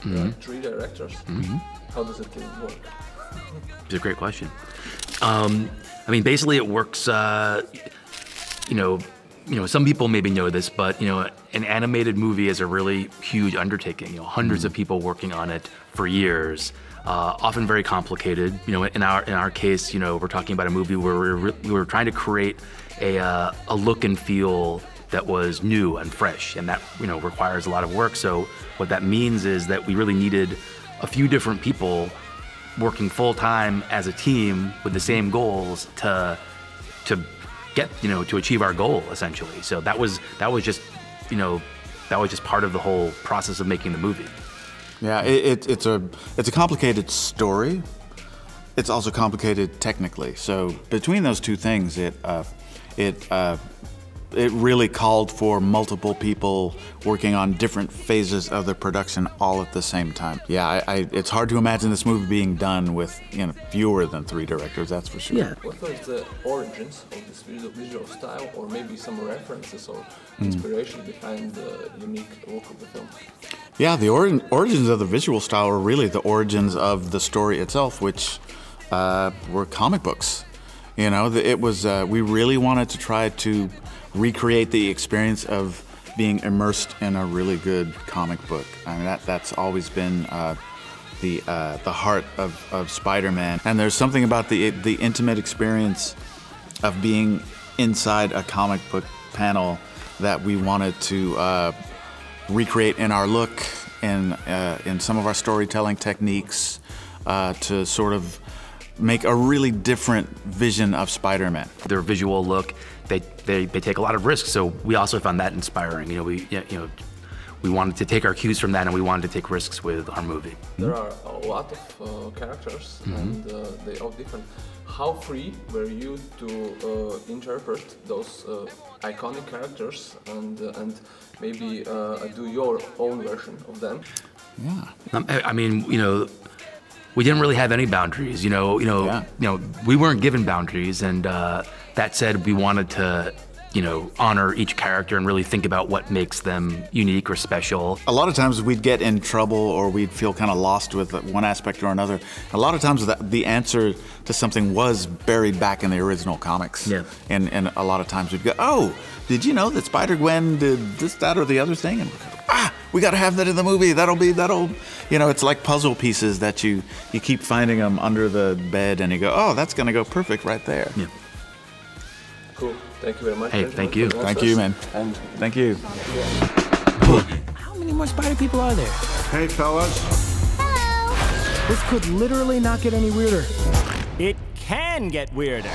like 3 directors. How does it work? It's a great question. I mean, basically it works, some people maybe know this, but an animated movie is a really huge undertaking. Hundreds of people working on it for years, often very complicated. In our case, we're talking about a movie where we were trying to create a look and feel that was new and fresh, and that requires a lot of work. So what that means is that we really needed a few different people working full time as a team with the same goals to get to achieve our goal essentially. So that was just part of the whole process of making the movie. Yeah, it's a complicated story. It's also complicated technically. So between those two things, it really called for multiple people working on different phases of the production all at the same time. Yeah, it's hard to imagine this movie being done with fewer than 3 directors, that's for sure. Yeah. What was the origins of this visual style, or maybe some references or inspiration behind the unique look of the film? Yeah, the origins of the visual style are really the origins of the story itself, which were comic books. It was we really wanted to try to recreate the experience of being immersed in a really good comic book. I mean, that's always been the heart of Spider-Man. And there's something about the intimate experience of being inside a comic book panel that we wanted to recreate in our look and in some of our storytelling techniques to sort of make a really different vision of Spider-Man. Their visual look, they take a lot of risks, so we also found that inspiring. We wanted to take our cues from that, and we wanted to take risks with our movie. There are a lot of characters, and they all different. How free were you to interpret those iconic characters and maybe do your own version of them? Yeah. I mean, we didn't really have any boundaries. We weren't given boundaries, and that said, we wanted to honor each character and really think about what makes them unique or special. A lot of times we'd get in trouble or we'd feel kind of lost with one aspect or another. A lot of times the answer to something was buried back in the original comics. Yeah. And a lot of times we'd go, oh, did you know that Spider-Gwen did this, that, or the other thing? And we gotta have that in the movie. It's like puzzle pieces that you keep finding them under the bed and you go, oh, that's gonna go perfect right there. Yeah. Cool. Thank you very much. Hey, thank you. Thank you, man. And thank you. How many more spider people are there? Hey, fellas. Hello. This could literally not get any weirder. It can get weirder.